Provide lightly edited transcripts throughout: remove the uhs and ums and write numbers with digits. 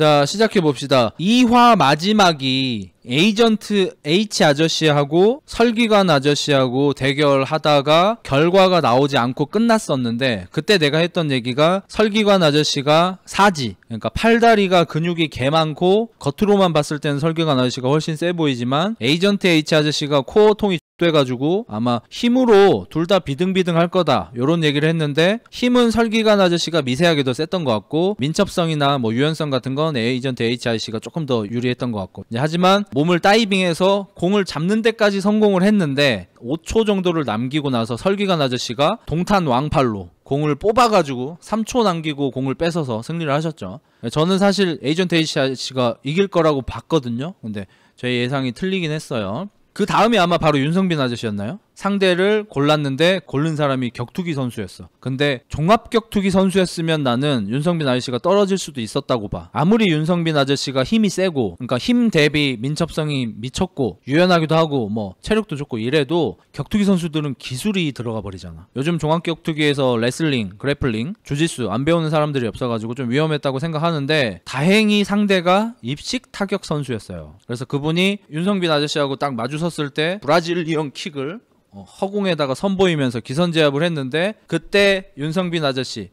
자, 시작해봅시다. 2화 마지막이 에이전트 H 아저씨하고 설기관 아저씨하고 대결하다가 결과가 나오지 않고 끝났었는데, 그때 내가 했던 얘기가 설기관 아저씨가 사지, 그러니까 팔다리가 근육이 개 많고 겉으로만 봤을 때는 설기관 아저씨가 훨씬 세 보이지만 에이전트 H 아저씨가 코어통이 돼가지고 아마 힘으로 둘 다 비등비등 할 거다, 요런 얘기를 했는데, 힘은 설기관 아저씨가 미세하게 더 셌던 것 같고 민첩성이나 뭐 유연성 같은 건 에이전트 H 아저씨가 조금 더 유리했던 것 같고, 하지만 몸을 다이빙해서 공을 잡는 데까지 성공을 했는데 5초 정도를 남기고 나서 설기관 아저씨가 동탄 왕팔로 공을 뽑아가지고 3초 남기고 공을 뺏어서 승리를 하셨죠. 저는 사실 에이전트 H 아저씨가 이길 거라고 봤거든요. 근데 제 예상이 틀리긴 했어요. 그 다음이 아마 바로 윤성빈 아저씨였나요? 상대를 골랐는데 고른 사람이 격투기 선수였어. 근데 종합격투기 선수였으면 나는 윤성빈 아저씨가 떨어질 수도 있었다고 봐. 아무리 윤성빈 아저씨가 힘이 세고, 그러니까 힘 대비 민첩성이 미쳤고 유연하기도 하고 뭐 체력도 좋고 이래도 격투기 선수들은 기술이 들어가 버리잖아. 요즘 종합격투기에서 레슬링, 그래플링, 주짓수 안 배우는 사람들이 없어가지고 좀 위험했다고 생각하는데, 다행히 상대가 입식 타격 선수였어요. 그래서 그분이 윤성빈 아저씨하고 딱 마주 섰을 때 브라질리언 킥을 허공에다가 선보이면서 기선제압을 했는데, 그때 윤성빈 아저씨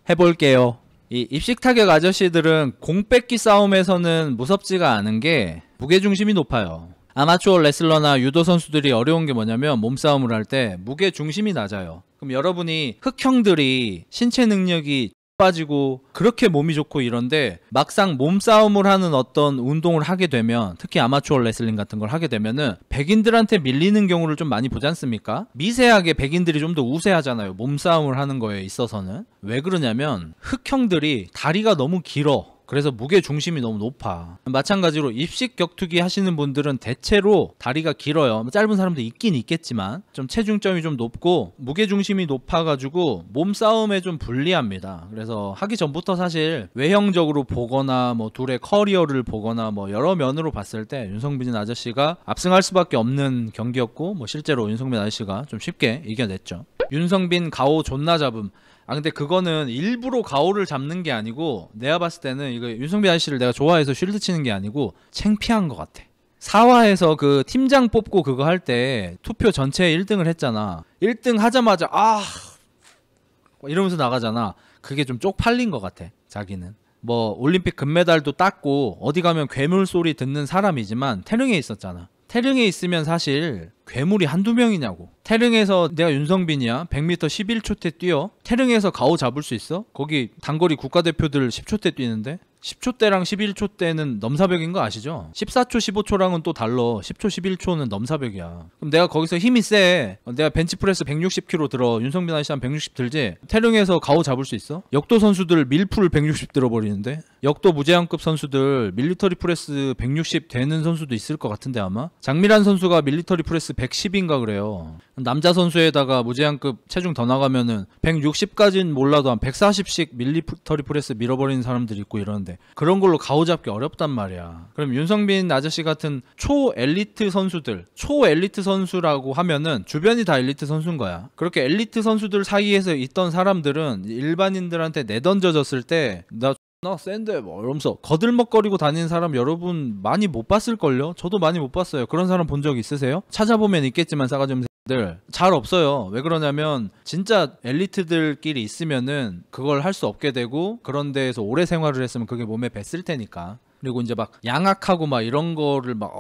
해볼게요. 이 입식타격 아저씨들은 공 뺏기 싸움에서는 무섭지가 않은 게 무게중심이 높아요. 아마추어 레슬러나 유도 선수들이 어려운 게 뭐냐면 몸싸움을 할 때 무게중심이 낮아요. 그럼 여러분이 흑형들이 신체 능력이 빠지고 그렇게 몸이 좋고 이런데 막상 몸싸움을 하는 어떤 운동을 하게 되면, 특히 아마추어 레슬링 같은 걸 하게 되면은 백인들한테 밀리는 경우를 좀 많이 보지 않습니까? 미세하게 백인들이 좀 더 우세하잖아요, 몸싸움을 하는 거에 있어서는. 왜 그러냐면 흑형들이 다리가 너무 길어. 그래서 무게 중심이 너무 높아. 마찬가지로 입식 격투기 하시는 분들은 대체로 다리가 길어요. 짧은 사람도 있긴 있겠지만 좀 체중점이 좀 높고 무게 중심이 높아가지고 몸싸움에 좀 불리합니다. 그래서 하기 전부터 사실 외형적으로 보거나 뭐 둘의 커리어를 보거나 뭐 여러 면으로 봤을 때 윤성빈 아저씨가 압승할 수밖에 없는 경기였고, 뭐 실제로 윤성빈 아저씨가 좀 쉽게 이겨냈죠. 윤성빈 가오 존나 잡음. 근데 그거는 일부러 가오를 잡는 게 아니고, 내가 봤을 때는 이거 윤성빈 아저씨를 내가 좋아해서 쉴드 치는 게 아니고 창피한 것 같아. 4화에서 그 팀장 뽑고 그거 할 때 투표 전체에 1등을 했잖아. 1등 하자마자 이러면서 나가잖아. 그게 좀 쪽팔린 것 같아, 자기는. 뭐 올림픽 금메달도 땄고 어디 가면 괴물 소리 듣는 사람이지만 태릉에 있었잖아. 태릉에 있으면 사실 괴물이 한두 명이냐고. 태릉에서 내가 윤성빈이야 100m 11초 때 뛰어. 태릉에서 가오 잡을 수 있어? 거기 단거리 국가대표들 10초 때 뛰는데 10초 때랑 11초 때는 넘사벽인 거 아시죠? 14초 15초랑은 또 달라. 10초 11초는 넘사벽이야. 그럼 내가 거기서 힘이 세. 내가 벤치프레스 160kg 들어. 윤성빈 아저씨 한 160 들지? 태릉에서 가오 잡을 수 있어? 역도 선수들 밀풀 160 들어버리는데? 역도 무제한급 선수들 밀리터리 프레스 160 되는 선수도 있을 것 같은데 아마? 장미란 선수가 밀리터리 프레스 110인가 그래요. 남자 선수에다가 무제한급 체중 더 나가면은 160까지는 몰라도 한 140씩 밀리터리 프레스 밀어버리는 사람들이 있고 이러는데, 그런 걸로 가오 잡기 어렵단 말이야. 그럼 윤성빈 아저씨 같은 초엘리트 선수들, 초엘리트 선수라고 하면은 주변이 다 엘리트 선수인 거야. 그렇게 엘리트 선수들 사이에서 있던 사람들은 일반인들한테 내던져졌을 때 나 센데 뭐 이러면서 거들먹거리고 다니는 사람 여러분 많이 못 봤을걸요? 저도 많이 못 봤어요. 그런 사람 본 적 있으세요? 찾아보면 있겠지만 싸가지 없는 들 잘 없어요. 왜 그러냐면 진짜 엘리트들끼리 있으면은 그걸 할 수 없게 되고, 그런 데에서 오래 생활을 했으면 그게 몸에 뱄을 테니까. 그리고 이제 막 양악하고 막 이런 거를 막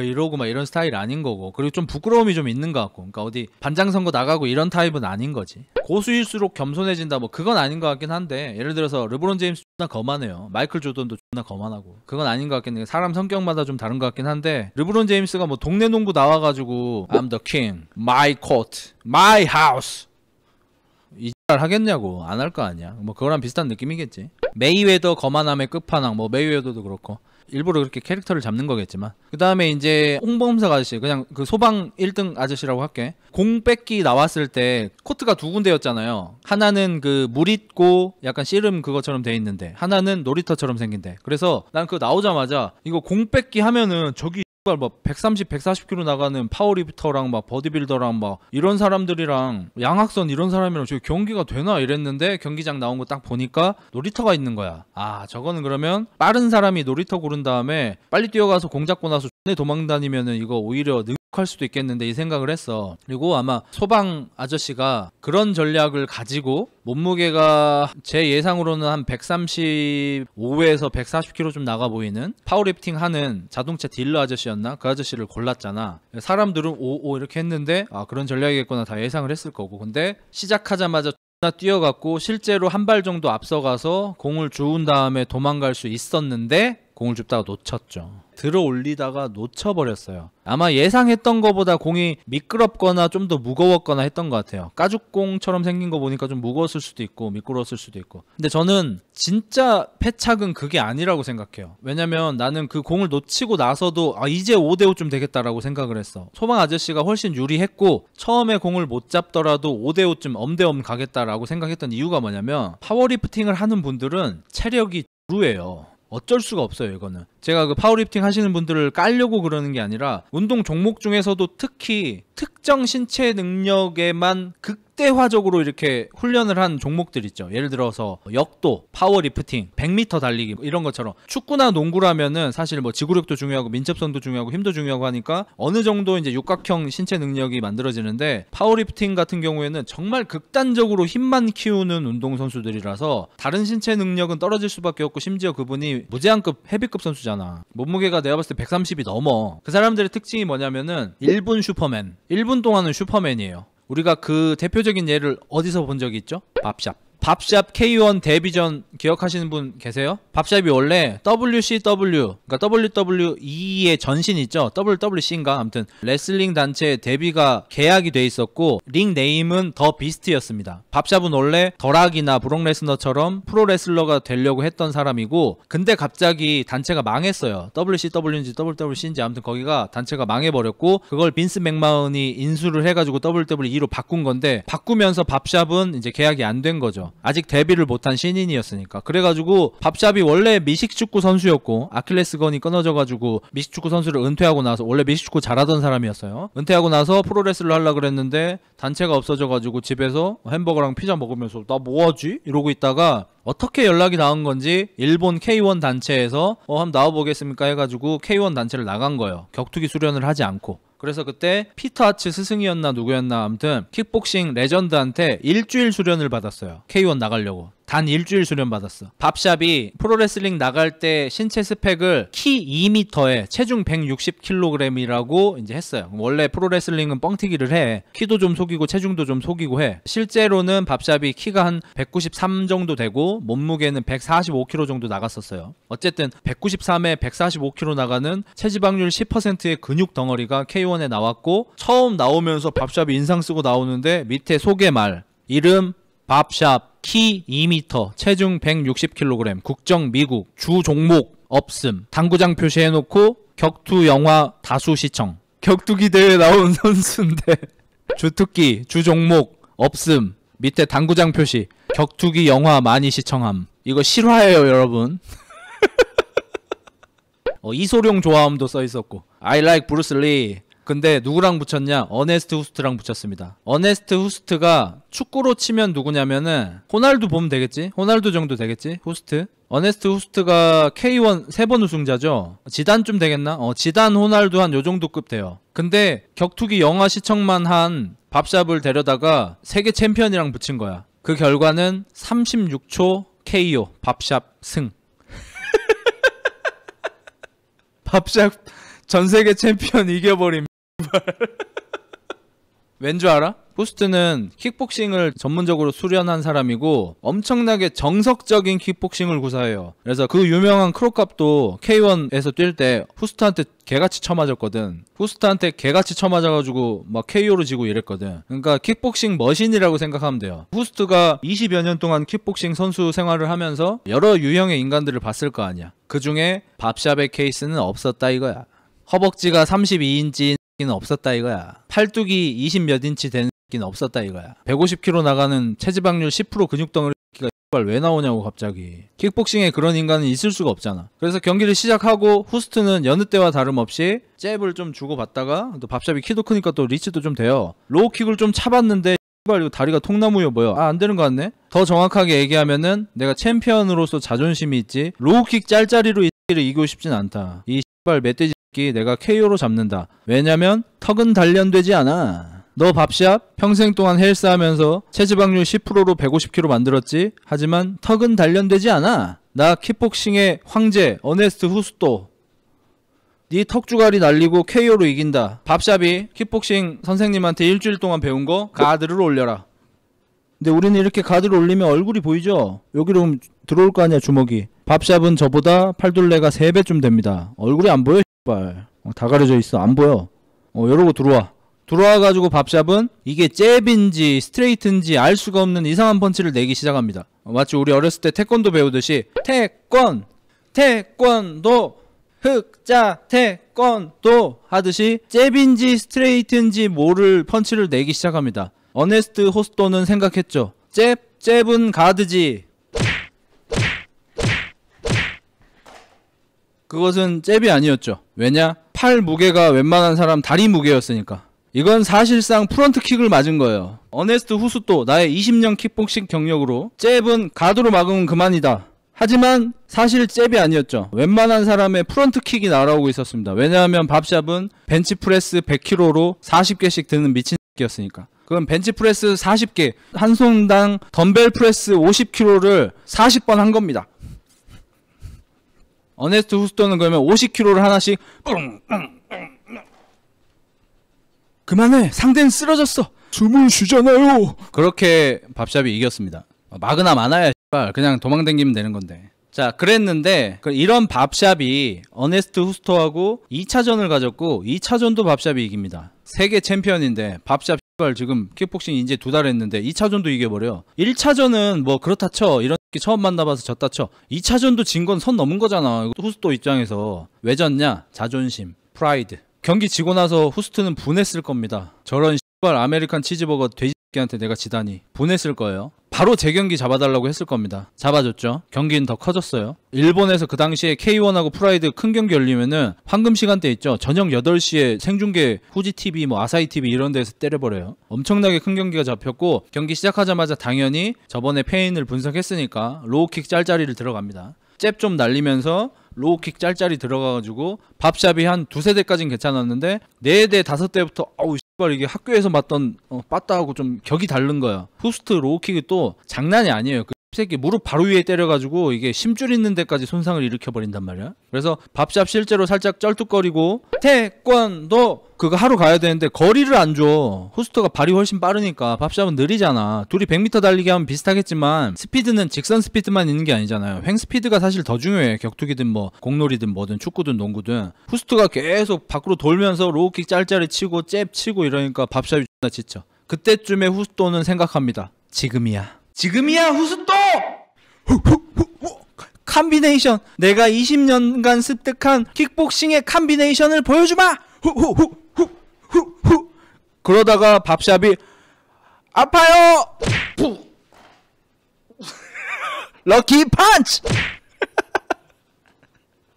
이러고 막 이런 스타일 아닌 거고, 그리고 좀 부끄러움이 좀 있는 것 같고, 그러니까 어디 반장 선거 나가고 이런 타입은 아닌 거지. 고수일수록 겸손해진다 뭐 그건 아닌 것 같긴 한데, 예를 들어서 르브론 제임스 존나 거만해요. 마이클 조던도 존나 거만하고, 그건 아닌 것 같긴 해. 사람 성격마다 좀 다른 것 같긴 한데, 르브론 제임스가 뭐 동네 농구 나와가지고 I'm the king, my court, my house 이 잘 하겠냐고. 안 할 거 아니야. 뭐 그거랑 비슷한 느낌이겠지. 메이웨더 거만함의 끝판왕, 뭐 메이웨더도 그렇고 일부러 그렇게 캐릭터를 잡는 거겠지만. 그 다음에 이제 홍범석 아저씨, 그냥 그 소방 1등 아저씨라고 할게. 공 뺏기 나왔을 때 코트가 두 군데였잖아요. 하나는 그 물 있고 약간 씨름 그것처럼 돼 있는데, 하나는 놀이터처럼 생긴데. 그래서 난 그거 나오자마자 이거 공 뺏기 하면은 저기 뭐 130, 140kg 나가는 파워리프터랑 막 버디빌더랑 막 이런 사람들이랑 양학선 이런 사람이랑 저기 경기가 되나 이랬는데 경기장 나온 거 딱 보니까 놀이터가 있는 거야. 아, 저거는 그러면 빠른 사람이 놀이터 고른 다음에 빨리 뛰어가서 공 잡고 나서 도망 다니면은 이거 오히려 할 수도 있겠는데 이 생각을 했어. 그리고 아마 소방 아저씨가 그런 전략을 가지고 몸무게가 제 예상으로는 한 135에서 140kg 좀 나가 보이는 파워리프팅 하는 자동차 딜러 아저씨였나? 그 아저씨를 골랐잖아. 사람들은 오 이렇게 했는데 아, 그런 전략이겠구나 다 예상을 했을 거고. 근데 시작하자마자 뛰어갔고 실제로 한 발 정도 앞서가서 공을 주운 다음에 도망갈 수 있었는데 공을 줍다가 놓쳤죠. 들어 올리다가 놓쳐버렸어요. 아마 예상했던 것보다 공이 미끄럽거나 좀 더 무거웠거나 했던 것 같아요. 가죽공처럼 생긴 거 보니까 좀 무거웠을 수도 있고 미끄러웠을 수도 있고. 근데 저는 진짜 패착은 그게 아니라고 생각해요. 왜냐면 나는 그 공을 놓치고 나서도 아, 이제 5대5쯤 되겠다라고 생각을 했어. 소방 아저씨가 훨씬 유리했고 처음에 공을 못 잡더라도 5대5쯤 엄대엄 가겠다라고 생각했던 이유가 뭐냐면 파워리프팅을 하는 분들은 체력이 주루예요. 어쩔 수가 없어요. 이거는 제가 그 파워리프팅 하시는 분들을 깔려고 그러는 게 아니라 운동 종목 중에서도 특히 특정 신체 능력에만 극대화적으로 이렇게 훈련을 한 종목들 있죠. 예를 들어서 역도, 파워리프팅, 100m 달리기 이런 것처럼 축구나 농구라면은 사실 뭐 지구력도 중요하고 민첩성도 중요하고 힘도 중요하고 하니까 어느 정도 이제 육각형 신체 능력이 만들어지는데 파워리프팅 같은 경우에는 정말 극단적으로 힘만 키우는 운동선수들이라서 다른 신체 능력은 떨어질 수밖에 없고 심지어 그분이 무제한급 헤비급 선수잖아. 몸무게가 내가 봤을 때 130이 넘어. 그 사람들의 특징이 뭐냐면은 1분 슈퍼맨. 1분 동안은 슈퍼맨이에요. 우리가 그 대표적인 예를 어디서 본 적이 있죠? 밥샵. 밥샵 K1 데뷔전 기억하시는 분 계세요? 밥샵이 원래 WCW, 그러니까 WWE의 전신 있죠? WWC인가? 아무튼 레슬링 단체 데뷔가 계약이 돼 있었고 링 네임은 더 비스트였습니다. 밥샵은 원래 더락이나 브록 레스너처럼 프로레슬러가 되려고 했던 사람이고 근데 갑자기 단체가 망했어요. WCW인지 WWC인지 아무튼 거기가 단체가 망해버렸고 그걸 빈스 맥마흔이 인수를 해가지고 WWE로 바꾼 건데 바꾸면서 밥샵은 이제 계약이 안 된 거죠. 아직 데뷔를 못한 신인이었으니까. 그래가지고 밥샵이 원래 미식축구 선수였고 아킬레스건이 끊어져가지고 미식축구 선수를 은퇴하고 나서 원래 미식축구 잘하던 사람이었어요. 은퇴하고 나서 프로레슬러 하려고 그랬는데 단체가 없어져가지고 집에서 햄버거랑 피자 먹으면서 나 뭐하지? 이러고 있다가 어떻게 연락이 닿은 건지 일본 K1 단체에서 한번 나와보겠습니까 해가지고 K1 단체를 나간 거예요. 격투기 수련을 하지 않고. 그래서 그때 피터 하츠 스승이었나 누구였나 아무튼 킥복싱 레전드한테 일주일 수련을 받았어요. K1 나가려고. 단 일주일 수련 받았어. 밥샵이 프로레슬링 나갈 때 신체 스펙을 키 2m에 체중 160kg이라고 이제 했어요. 원래 프로레슬링은 뻥튀기를 해. 키도 좀 속이고 체중도 좀 속이고 해. 실제로는 밥샵이 키가 한 193 정도 되고 몸무게는 145kg 정도 나갔었어요. 어쨌든 193에 145kg 나가는 체지방률 10%의 근육 덩어리가 K1에 나왔고 처음 나오면서 밥샵이 인상 쓰고 나오는데 밑에 소개말 이름 밥샵 키 2m 체중 160kg 국적 미국 주 종목 없음 당구장 표시해놓고 격투 영화 다수 시청 격투기 대회 나온 선수인데 주특기 주 종목 없음 밑에 당구장 표시 격투기 영화 많이 시청함. 이거 실화예요 여러분. 이소룡 좋아함도 써있었고 I like 브루스 리. 근데 누구랑 붙였냐? 어네스트 후스트랑 붙였습니다. 어네스트 후스트가 축구로 치면 누구냐면은 호날두 보면 되겠지? 호날두 정도 되겠지? 후스트. 어네스트 후스트가 K1 3번 우승자죠. 지단쯤 되겠나? 지단 호날두 한 요정도 급 돼요. 근데 격투기 영화 시청만 한 밥샵을 데려다가 세계 챔피언이랑 붙인 거야. 그 결과는 36초 KO 밥샵 승. 밥샵 전세계 챔피언 이겨버림. 왠 줄 알아? 후스트는 킥복싱을 전문적으로 수련한 사람이고 엄청나게 정석적인 킥복싱을 구사해요. 그래서 그 유명한 크로캅도 K1에서 뛸 때 후스트한테 개같이 쳐맞았거든. 후스트한테 개같이 쳐맞아가지고 막 KO로 지고 이랬거든. 그러니까 킥복싱 머신이라고 생각하면 돼요. 후스트가 20여 년 동안 킥복싱 선수 생활을 하면서 여러 유형의 인간들을 봤을 거 아니야. 그 중에 밥샵의 케이스는 없었다 이거야. 허벅지가 32인치인 는 없었다 이거야. 팔뚝이 20몇 인치 된 는 없었다 이거야. 150kg 나가는 체지방률 10% 근육덩어리가 왜 나오냐고 갑자기. 킥복싱에 그런 인간은 있을 수가 없잖아. 그래서 경기를 시작하고 후스트는 여느 때와 다름없이 잽을 좀 주고받다가 또 밥샵이 키도 크니까 또 리치도 좀 돼요. 로우킥을 좀 차봤는데 이거 다리가 통나무여 보여. 아, 안 되는 거 같네. 더 정확하게 얘기하면은 내가 챔피언으로서 자존심이 있지 로우킥 짤짜리로 이 X를 이기고 싶진 않다. 이 X발 멧돼지 X 내가 KO로 잡는다. 왜냐면 턱은 단련되지 않아. 너 밥샵 평생 동안 헬스하면서 체지방률 10%로 150kg 만들었지? 하지만 턱은 단련되지 않아. 나 킥복싱의 황제 어네스트 후스토. 네 턱주가리 날리고 KO로 이긴다. 밥샵이 킥복싱 선생님한테 일주일 동안 배운 거 가드를 올려라. 근데 우리는 이렇게 가드를 올리면 얼굴이 보이죠? 여기로 들어올 거 아니야 주먹이. 밥샵은 저보다 팔둘레가 3배쯤 됩니다. 얼굴이 안 보여 X발. 다 가려져 있어. 안 보여. 이러고 들어와. 들어와가지고 밥샵은 이게 잽인지 스트레이트인지 알 수가 없는 이상한 펀치를 내기 시작합니다. 마치 우리 어렸을 때 태권도 배우듯이 태권도 흑자 태권도 하듯이 잽인지 스트레이트인지 모를 펀치를 내기 시작합니다. 어네스트 호스토는 생각했죠. 잽은 가드지. 그것은 잽이 아니었죠. 왜냐? 팔 무게가 웬만한 사람 다리 무게였으니까. 이건 사실상 프런트킥을 맞은 거예요. 어네스트 후스토 나의 20년 킥복싱 경력으로 잽은 가드로 막으면 그만이다. 하지만 사실 잽이 아니었죠. 웬만한 사람의 프런트킥이 날아오고 있었습니다. 왜냐하면 밥샵은 벤치프레스 100kg로 40개씩 드는 미친 새끼였으니까. 그럼 벤치프레스 40개, 한 손당 덤벨 프레스 50kg를 40번 한 겁니다. 어네스트 후스토는 그러면 50kg를 하나씩 그만해! 상대는 쓰러졌어! 숨을 쉬잖아요! 그렇게 밥샵이 이겼습니다. 마그나 많아야 그냥 도망다니면 되는 건데. 자, 그랬는데 이런 밥샵이 어네스트 후스토하고 2차전을 가졌고 2차전도 밥샵이 이깁니다. 세계 챔피언인데 밥샵 지금 킥복싱 이제 2달 했는데 2차전도 이겨버려. 1차전은 뭐 그렇다 쳐. 이런 게 처음 만나봐서 졌다 쳐. 2차전도 진 건 선 넘은 거잖아. 후스토 입장에서. 왜 졌냐? 자존심, 프라이드. 경기 지고 나서 후스트는 분했을 겁니다. 저런 X발 아메리칸 치즈버거 돼지새끼한테 내가 지다니. 분했을 거예요. 바로 재경기 잡아달라고 했을 겁니다. 잡아줬죠. 경기는 더 커졌어요. 일본에서 그 당시에 K1하고 프라이드 큰 경기 열리면은 황금 시간대 있죠. 저녁 8시에 생중계 후지TV 뭐 아사히TV 이런 데서 때려버려요. 엄청나게 큰 경기가 잡혔고 경기 시작하자마자 당연히 저번에 페인을 분석했으니까 로우킥 짤짤이를 들어갑니다. 잽 좀 날리면서 로우킥 짤짤이 들어가가지고 밥샵이 한 2-3대까지는 괜찮았는데 4대 5대부터 어우 씨발 이게 학교에서 맞던 빠따하고 좀 격이 다른 거야. 후스트 로우킥이 또 장난이 아니에요. 그 새끼 무릎 바로 위에 때려가지고 이게 심줄 있는 데까지 손상을 일으켜버린단 말이야. 그래서 밥샵 실제로 살짝 쩔뚝거리고 태권도 그거 하러 가야 되는데 거리를 안 줘. 후스트가 발이 훨씬 빠르니까 밥샵은 느리잖아. 둘이 100m 달리기 하면 비슷하겠지만 스피드는 직선 스피드만 있는 게 아니잖아요. 횡 스피드가 사실 더 중요해. 격투기든 뭐 공놀이든 뭐든 축구든 농구든. 후스트가 계속 밖으로 돌면서 로우킥 짤짤이 치고 잽 치고 이러니까 밥샵이 존나 지쳐. 그때쯤에 후스토는 생각합니다. 지금이야 후스토! 컴비네이션! 내가 20년간 습득한 킥복싱의 컴비네이션을 보여주마! 그러다가 밥샵이 아파요! 럭키 펀치!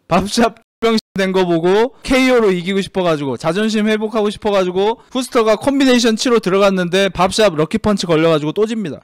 밥샵 병신 된 거 보고 KO로 이기고 싶어가지고 자존심 회복하고 싶어가지고 후스터가 콤비네이션 치러 들어갔는데 밥샵 럭키 펀치 걸려가지고 또 집니다.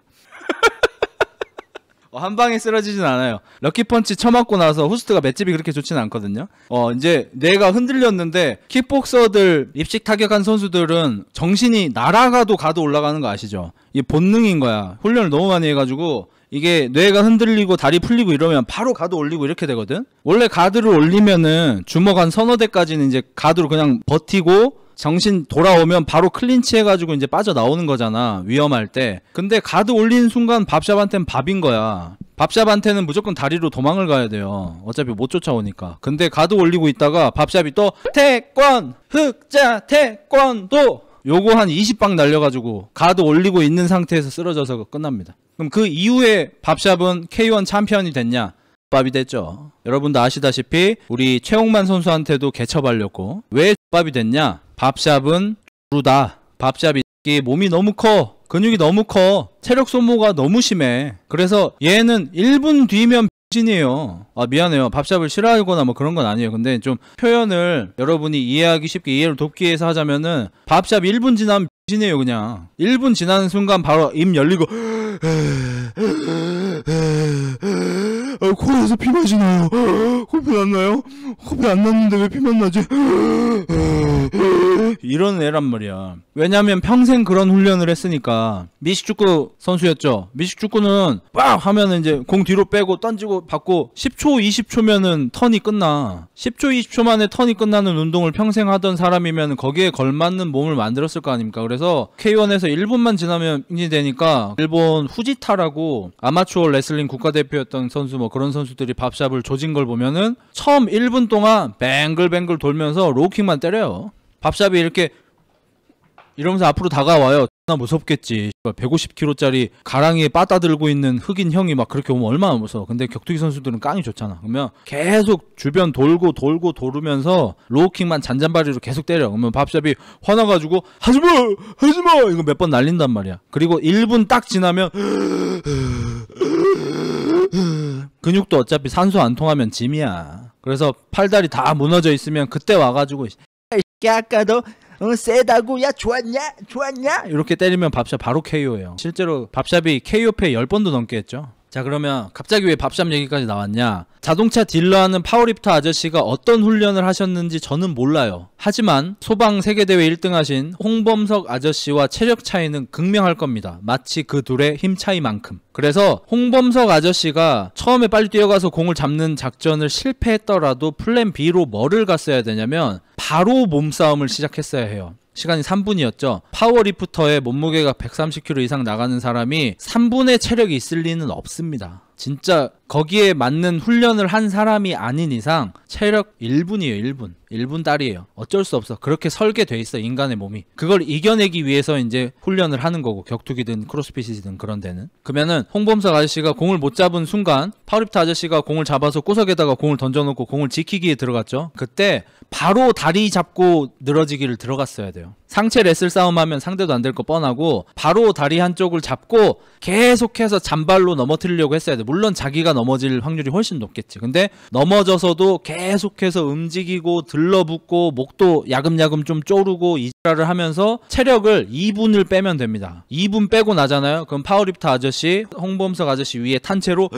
한 방에 쓰러지진 않아요. 럭키펀치 쳐맞고 나서 후스트가 맷집이 그렇게 좋진 않거든요. 이제 뇌가 흔들렸는데 킥복서들 입식 타격한 선수들은 정신이 날아가도 가도 올라가는 거 아시죠? 이게 본능인 거야. 훈련을 너무 많이 해가지고 이게 뇌가 흔들리고 다리 풀리고 이러면 바로 가드 올리고 이렇게 되거든. 원래 가드를 올리면은 주먹 한 서너 대까지는 이제 가드로 그냥 버티고 정신 돌아오면 바로 클린치 해가지고 이제 빠져나오는 거잖아. 위험할 때. 근데 가드 올리는 순간 밥샵한테는 밥인 거야. 밥샵한테는 무조건 다리로 도망을 가야 돼요. 어차피 못 쫓아오니까. 근데 가드 올리고 있다가 밥샵이 또 태권! 흑자 태권도! 요거 한 20방 날려가지고 가드 올리고 있는 상태에서 쓰러져서 끝납니다. 그럼 그 이후에 밥샵은 K1 챔피언이 됐냐? 밥이 됐죠. 여러분도 아시다시피 우리 최홍만 선수한테도 개처발렸고 왜 밥이 됐냐? 밥샵은 주다. 밥샵이 몸이 너무 커. 근육이 너무 커. 체력 소모가 너무 심해. 그래서 얘는 1분 뒤면 진이에요. 아 미안해요. 밥샵을 싫어하거나 뭐 그런 건 아니에요. 근데 좀 표현을 여러분이 이해하기 쉽게 이해를 돕기 위해서 하자면은 밥샵 1분 지나면 진이에요. 그냥 1분 지나는 순간 바로 입 열리고 코에서 피맛이 나요. 코피 안 나요? 코피 안 났는데 왜 피만 나지? 이런 애란 말이야. 왜냐면 평생 그런 훈련을 했으니까. 미식축구 선수였죠. 미식축구는 빡 하면은 이제 공 뒤로 빼고 던지고 받고 10초 20초면은 턴이 끝나. 10초 20초 만에 턴이 끝나는 운동을 평생 하던 사람이면 거기에 걸맞는 몸을 만들었을 거 아닙니까? 그래서 K1에서 1분만 지나면 인지 되니까 일본 후지타라고 아마추어 레슬링 국가대표였던 선수 뭐 그런 선수들이 밥샵을 조진 걸 보면은 처음 1분 동안 뱅글뱅글 돌면서 로우킥만 때려요. 밥샵이 이렇게 이러면서 앞으로 다가와요. 나 무섭겠지. 150kg짜리 가랑이에 빠따 들고 있는 흑인 형이 막 그렇게 오면 얼마나 무서워. 근데 격투기 선수들은 깡이 좋잖아. 그러면 계속 주변 돌고 도르면서 로우킥만 잔잔바리로 계속 때려. 그러면 밥샵이 화나가지고 하지마 이거 몇 번 날린단 말이야. 그리고 1분 딱 지나면 근육도 어차피 산소 안 통하면 짐이야. 그래서 팔다리 다 무너져 있으면 그때 와가지고 아까도 세다고 야 좋았냐 이렇게 때리면 밥샵 바로 KO예요. 실제로 밥샵이 KO패 10번도 넘게 했죠. 자 그러면 갑자기 왜 밥샵 얘기까지 나왔냐. 자동차 딜러하는 파워리프터 아저씨가 어떤 훈련을 하셨는지 저는 몰라요. 하지만 소방 세계대회 1등 하신 홍범석 아저씨와 체력 차이는 극명할 겁니다. 마치 그 둘의 힘 차이만큼. 그래서 홍범석 아저씨가 처음에 빨리 뛰어가서 공을 잡는 작전을 실패했더라도 플랜 B로 뭐를 갔어야 되냐면 바로 몸싸움을 시작했어야 해요. 시간이 3분이었죠. 파워리프터의 몸무게가 130kg 이상 나가는 사람이 3분의 체력이 있을 리는 없습니다. 진짜 거기에 맞는 훈련을 한 사람이 아닌 이상 체력 1분이에요. 1분 딸이에요. 어쩔 수 없어. 그렇게 설계돼 있어 인간의 몸이. 그걸 이겨내기 위해서 이제 훈련을 하는 거고 격투기든 크로스핏이든 그런 데는. 그러면은 홍범석 아저씨가 공을 못 잡은 순간 파워리프터 아저씨가 공을 잡아서 구석에다가 공을 던져놓고 공을 지키기에 들어갔죠. 그때 바로 다리 잡고 늘어지기를 들어갔어야 돼요. 상체 레슬 싸움하면 상대도 안 될 거 뻔하고 바로 다리 한쪽을 잡고 계속해서 잔발로 넘어뜨리려고 했어야 돼. 물론 자기가 넘어질 확률이 훨씬 높겠지. 근데 넘어져서도 계속해서 움직이고 들러붙고 목도 야금야금 좀 쪼르고 이지랄을 하면서 체력을 2분을 빼면 됩니다. 2분 빼고 나잖아요. 그럼 파워리프터 아저씨, 홍범석 아저씨 위에 탄 채로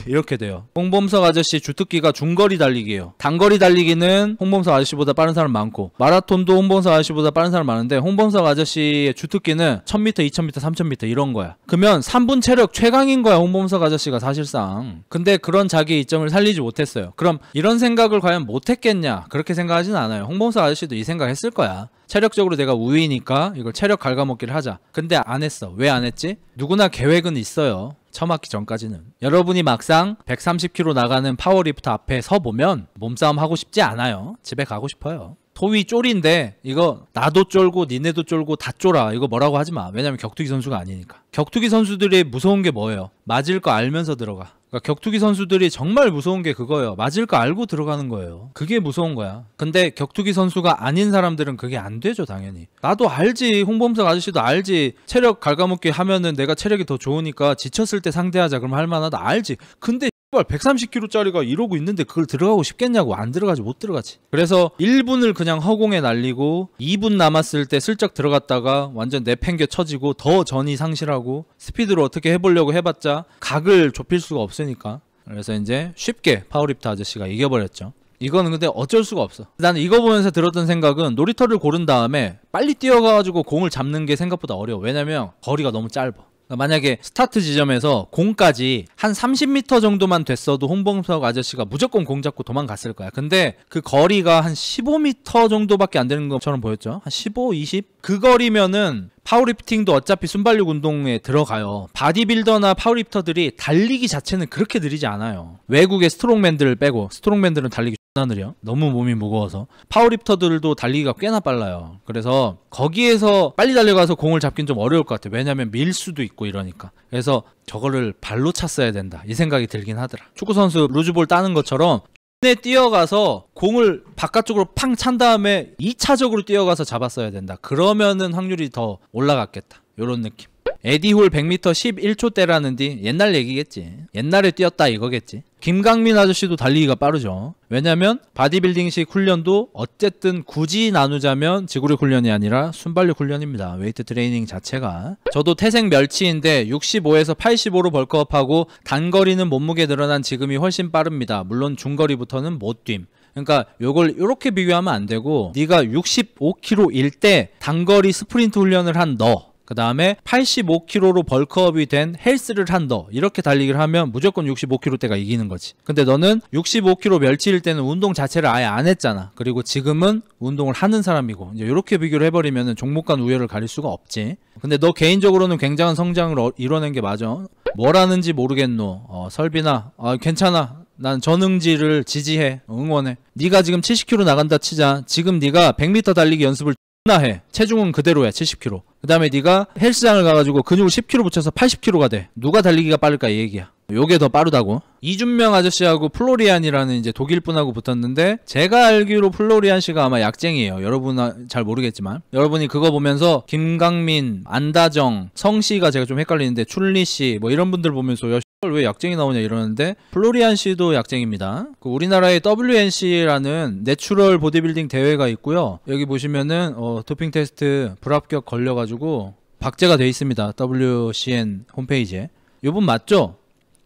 이렇게 돼요. 홍범석 아저씨 주특기가 중거리 달리기예요. 단거리 달리기는 홍범석 아저씨보다 빠른 사람 많고 마라톤도 홍범석 아저씨보다 빠른 사람 많은데 홍범석 아저씨의 주특기는 1000m, 2000m, 3000m 이런 거야. 그러면 3분 체력 최강인 거야 홍범석 아저씨가 사실상. 근데 그런 자기 이점을 살리지 못했어요. 그럼 이런 생각을 과연 못했겠냐? 그렇게 생각하진 않아요. 홍범석 아저씨도 이 생각 했을 거야. 체력적으로 내가 우위니까 이걸 체력 갉아먹기를 하자. 근데 안 했어. 왜 안 했지? 누구나 계획은 있어요. 처음 하기 전까지는. 여러분이 막상 130kg 나가는 파워리프터 앞에 서보면 몸싸움 하고 싶지 않아요. 집에 가고 싶어요. 소위 쫄인데 이거 나도 쫄고 니네도 쫄고 다 쫄아. 이거 뭐라고 하지 마. 왜냐면 격투기 선수가 아니니까. 격투기 선수들이 무서운 게 뭐예요? 맞을 거 알면서 들어가. 그러니까 격투기 선수들이 정말 무서운 게 그거예요. 맞을 거 알고 들어가는 거예요. 그게 무서운 거야. 근데 격투기 선수가 아닌 사람들은 그게 안 되죠, 당연히. 나도 알지. 홍범석 아저씨도 알지. 체력 갉아먹기 하면은 내가 체력이 더 좋으니까 지쳤을 때 상대하자 그러면 할만하다. 알지. 근데 130kg짜리가 이러고 있는데 그걸 들어가고 싶겠냐고. 안 들어가지. 못 들어가지. 그래서 1분을 그냥 허공에 날리고 2분 남았을 때 슬쩍 들어갔다가 완전 내팽겨 쳐지고 더 전이 상실하고 스피드로 어떻게 해보려고 해봤자 각을 좁힐 수가 없으니까. 그래서 이제 쉽게 파워리프터 아저씨가 이겨버렸죠. 이거는 근데 어쩔 수가 없어. 나는 이거 보면서 들었던 생각은 놀이터를 고른 다음에 빨리 뛰어가가지고 공을 잡는 게 생각보다 어려워. 왜냐면 거리가 너무 짧아. 만약에 스타트 지점에서 공까지 한 30m 정도만 됐어도 홍범석 아저씨가 무조건 공 잡고 도망갔을 거야. 근데 그 거리가 한 15m 정도밖에 안 되는 것처럼 보였죠. 한 15, 20? 그 거리면은 파워리프팅도 어차피 순발력 운동에 들어가요. 바디빌더나 파워리프터들이 달리기 자체는 그렇게 느리지 않아요. 외국의 스트롱맨들을 빼고. 스트롱맨들은 달리기 존나 느려. 너무 몸이 무거워서. 파워리프터들도 달리기가 꽤나 빨라요. 그래서 거기에서 빨리 달려가서 공을 잡긴 좀 어려울 것 같아. 왜냐면 밀 수도 있고 이러니까. 그래서 저거를 발로 찼어야 된다 이 생각이 들긴 하더라. 축구선수 루즈볼 따는 것처럼 에 뛰어가서 공을 바깥쪽으로 팡 찬 다음에 2차적으로 뛰어가서 잡았어야 된다. 그러면은 확률이 더 올라갔겠다. 요런 느낌. 에디홀 100m 11초대라는디 옛날 얘기겠지. 옛날에 뛰었다 이거겠지. 김강민 아저씨도 달리기가 빠르죠. 왜냐면 바디빌딩식 훈련도 어쨌든 굳이 나누자면 지구력 훈련이 아니라 순발력 훈련입니다. 웨이트 트레이닝 자체가. 저도 태생 멸치인데 65에서 85로 벌크업하고 단거리는 몸무게 늘어난 지금이 훨씬 빠릅니다. 물론 중거리부터는 못 뛴. 그러니까 요걸 요렇게 비교하면 안 되고 네가 65kg일 때 단거리 스프린트 훈련을 한 너, 그 다음에 85kg로 벌크업이 된 헬스를 한 너, 이렇게 달리기를 하면 무조건 65kg대가 이기는 거지. 근데 너는 65kg 멸치일 때는 운동 자체를 아예 안 했잖아. 그리고 지금은 운동을 하는 사람이고, 이제 이렇게 비교를 해버리면 종목 간 우열을 가릴 수가 없지. 근데 너 개인적으로는 굉장한 성장을 이뤄낸 게 맞아. 뭘 하는지 모르겠노. 설빈아, 괜찮아. 난 전응지를 지지해. 응원해. 네가 지금 70kg 나간다 치자. 지금 네가 100m 달리기 연습을 해. 체중은 그대로야. 70kg. 그 다음에 네가 헬스장을 가가지고 근육을 10kg 붙여서 80kg가 돼. 누가 달리기가 빠를까 이 얘기야. 요게 더 빠르다고. 이준명 아저씨하고 플로리안이라는 이제 독일 분하고 붙었는데, 제가 알기로 플로리안 씨가 아마 약쟁이에요. 여러분은 잘 모르겠지만 여러분이 그거 보면서 김강민, 안다정, 성씨가 제가 좀 헷갈리는데 춘리 씨 뭐 이런 분들 보면서 야 왜 약쟁이 나오냐 이러는데, 플로리안 씨도 약쟁입니다. 그 우리나라의 WNC라는 내추럴 보디빌딩 대회가 있고요. 여기 보시면은 도핑 테스트 불합격 걸려가지고 박제가 돼 있습니다. WCN 홈페이지에. 요분 맞죠?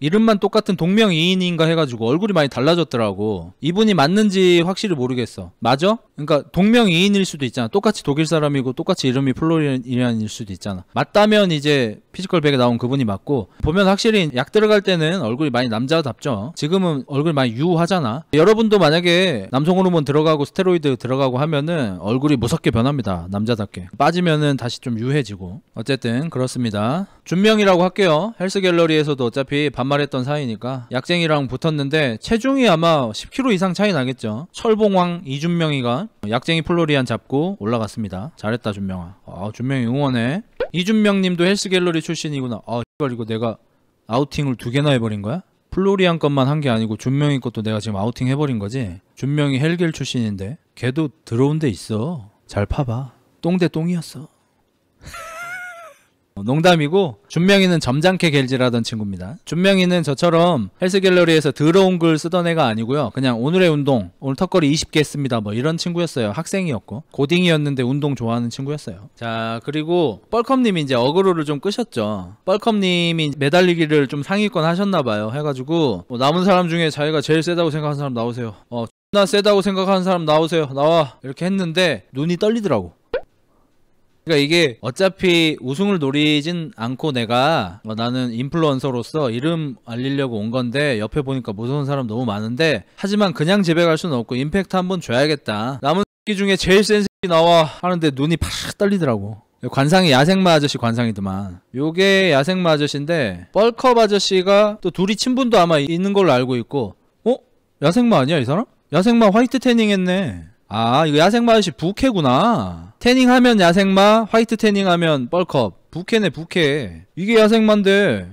이름만 똑같은 동명이인인가 해가지고 얼굴이 많이 달라졌더라고. 이분이 맞는지 확실히 모르겠어. 맞아? 그러니까 동명이인일 수도 있잖아. 똑같이 독일 사람이고 똑같이 이름이 플로리안일 수도 있잖아. 맞다면 이제 피지컬 100에 나온 그분이 맞고, 보면 확실히 약 들어갈 때는 얼굴이 많이 남자답죠. 지금은 얼굴이 많이 유하잖아. 여러분도 만약에 남성 호르몬 들어가고 스테로이드 들어가고 하면은 얼굴이 무섭게 변합니다. 남자답게. 빠지면은 다시 좀 유해지고. 어쨌든 그렇습니다. 준명이라고 할게요. 헬스갤러리에서도 어차피 반말했던 사이니까 약쟁이랑 붙었는데 체중이 아마 10kg 이상 차이 나겠죠. 철봉왕 이준명이가 약쟁이 플로리안 잡고 올라갔습니다. 잘했다 준명아. 준명이 응원해. 이준명님도 헬스갤러리 출신이구나. 이거 내가 아우팅을 2개나 해버린 거야? 플로리안 것만 한 게 아니고 준명이 것도 내가 지금 아우팅 해버린 거지. 준명이 헬겔 출신인데 걔도 들어온 데 있어. 잘 파봐. 똥대 똥이었어. 농담이고, 준명이는 점잖게 갤질하던 친구입니다. 준명이는 저처럼 헬스갤러리에서 더러운 글 쓰던 애가 아니고요. 그냥 오늘의 운동, 오늘 턱걸이 20개 했습니다 뭐 이런 친구였어요. 학생이었고 고딩이었는데 운동 좋아하는 친구였어요. 자, 그리고 뻘컵님이 이제 어그로를 좀 끄셨죠. 뻘컵님이 매달리기를 좀 상위권 하셨나봐요. 해가지고 남은 사람 중에 자기가 제일 세다고 생각하는 사람 나오세요. 나 세다고 생각하는 사람 나오세요. 나와. 이렇게 했는데 눈이 떨리더라고. 그러니까 이게 어차피 우승을 노리진 않고 내가 나는 인플루언서로서 이름 알리려고 온 건데, 옆에 보니까 무서운 사람 너무 많은데, 하지만 그냥 집에 갈 수는 없고 임팩트 한번 줘야겠다. 남은 새끼 중에 제일 센 새끼 나와 하는데 눈이 팍 떨리더라고. 관상이 야생마 아저씨 관상이더만. 요게 야생마 아저씨인데, 뻘컵 아저씨가 또 둘이 친분도 아마 있는 걸로 알고 있고. 야생마 아니야 이 사람? 야생마 화이트 태닝 했네. 이거 야생마 아저씨 부캐구나. 태닝하면 야생마, 화이트 태닝하면 뻘컵. 부캐네 부캐. 이게 야생마인데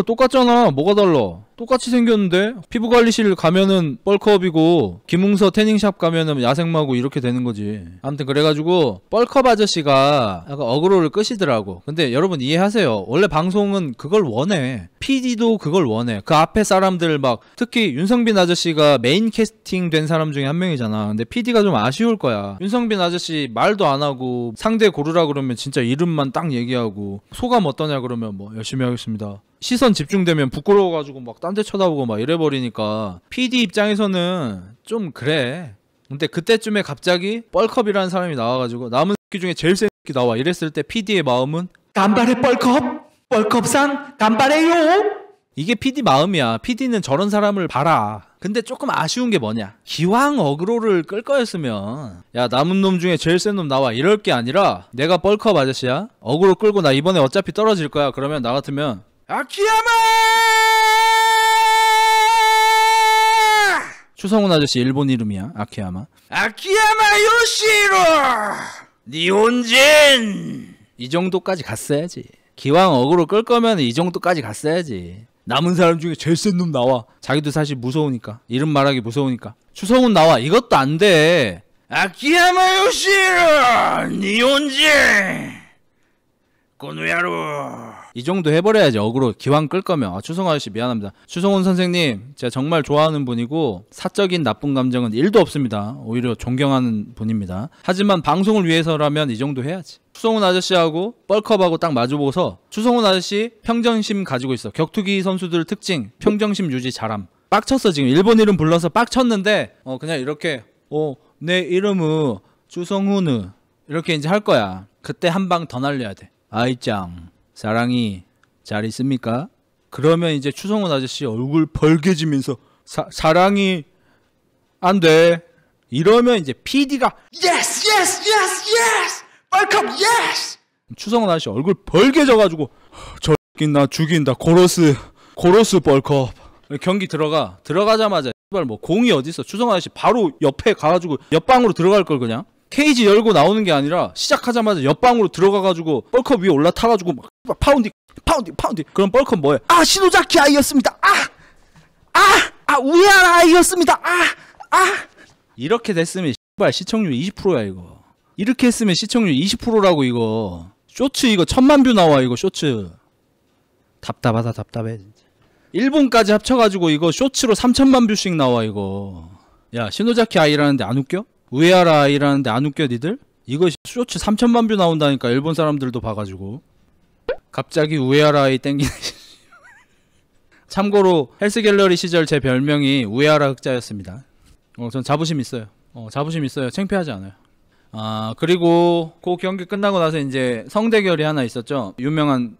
똑같잖아. 뭐가 달라? 똑같이 생겼는데? 피부관리실 가면은 뻘컵이고 김웅서 태닝샵 가면은 야생마고 이렇게 되는 거지. 아무튼 그래가지고 뻘컵 아저씨가 약간 어그로를 끄시더라고. 근데 여러분 이해하세요. 원래 방송은 그걸 원해. PD도 그걸 원해. 그 앞에 사람들 막, 특히 윤성빈 아저씨가 메인 캐스팅 된 사람 중에 한 명이잖아. 근데 PD가 좀 아쉬울 거야. 윤성빈 아저씨 말도 안 하고 상대 고르라 그러면 진짜 이름만 딱 얘기하고, 소감 어떠냐 그러면 뭐 열심히 하겠습니다. 시선 집중되면 부끄러워가지고 막 딴 데 쳐다보고 막 이래버리니까 PD 입장에서는 좀 그래. 근데 그때쯤에 갑자기 뻘컵이라는 사람이 나와가지고 남은 새끼 중에 제일 센 새끼 나와 이랬을 때 PD의 마음은 간발의 뻘컵! 뻘컵상 간발해요! 이게 PD 마음이야. PD는 저런 사람을 봐라. 근데 조금 아쉬운 게 뭐냐, 기왕 어그로를 끌 거였으면 야 남은 놈 중에 제일 센 놈 나와 이럴 게 아니라, 내가 뻘컵 아저씨야, 어그로 끌고 나 이번에 어차피 떨어질 거야. 그러면 나 같으면 아키야마! 추성훈 아저씨 일본 이름이야. 아키야마. 아키야마 요시로 니혼진! 이 정도까지 갔어야지. 기왕 어그로 끌 거면 이 정도까지 갔어야지. 남은 사람 중에 제일 센 놈 나와. 자기도 사실 무서우니까. 이름 말하기 무서우니까. 추성훈 나와. 이것도 안 돼. 아키야마 요시로 니온지 고노야로. 이 정도 해버려야지. 어그로 기왕 끌 거면. 아, 추성훈 아저씨 미안합니다. 추성훈 선생님 제가 정말 좋아하는 분이고 사적인 나쁜 감정은 1도 없습니다. 오히려 존경하는 분입니다. 하지만 방송을 위해서라면 이 정도 해야지. 추성훈 아저씨하고 뻘컵하고 딱 마주보고서 추성훈 아저씨 평정심 가지고 있어. 격투기 선수들 특징 평정심 유지 잘함. 빡쳤어 지금. 일본 이름 불러서 빡쳤는데 그냥 이렇게 내 이름은 추성훈 이렇게 이제 할 거야. 그때 한 방 더 날려야 돼. 아이짱 사랑이 잘 있습니까? 그러면 이제 추성훈 아저씨 얼굴 벌개지면서 사랑이 안 돼. 이러면 이제 PD가 yes yes yes yes 뻘컵 yes. 추성훈 아저씨 얼굴 벌개져가지고 저 새끼 나 죽인다. 코러스 뻘컵. 경기 들어가자마자 뭐 공이 어딨어. 추성훈 아저씨 바로 옆에 가가지고 옆방으로 들어갈 걸. 그냥 케이지 열고 나오는 게 아니라 시작하자마자 옆방으로 들어가가지고 뻘컵 위에 올라타가지고 막 파운딩. 그럼 뻘컵 뭐해? 아 시노자키 아이였습니다. 우에하라 아이였습니다. 이렇게 됐으면 시청률 20%야 이거. 이렇게 했으면 시청률 20%라고 이거. 쇼츠 이거 1000만 뷰 나와 이거 쇼츠. 답답하다 답답해 진짜. 일본까지 합쳐가지고 이거 쇼츠로 3000만 뷰씩 나와 이거. 야 시노자키 아이라는데 안 웃겨? 우에하라 아이라는데 안 웃겨 니들? 이거 쇼츠 3000만 뷰 나온다니까. 일본 사람들도 봐가지고. 갑자기 우에하라 아이 땡기네. 참고로 헬스갤러리 시절 제 별명이 우에하라 흑자였습니다. 전 자부심 있어요. 자부심 있어요. 창피하지 않아요. 그리고 그 경기 끝나고 나서 이제 성대결이 하나 있었죠. 유명한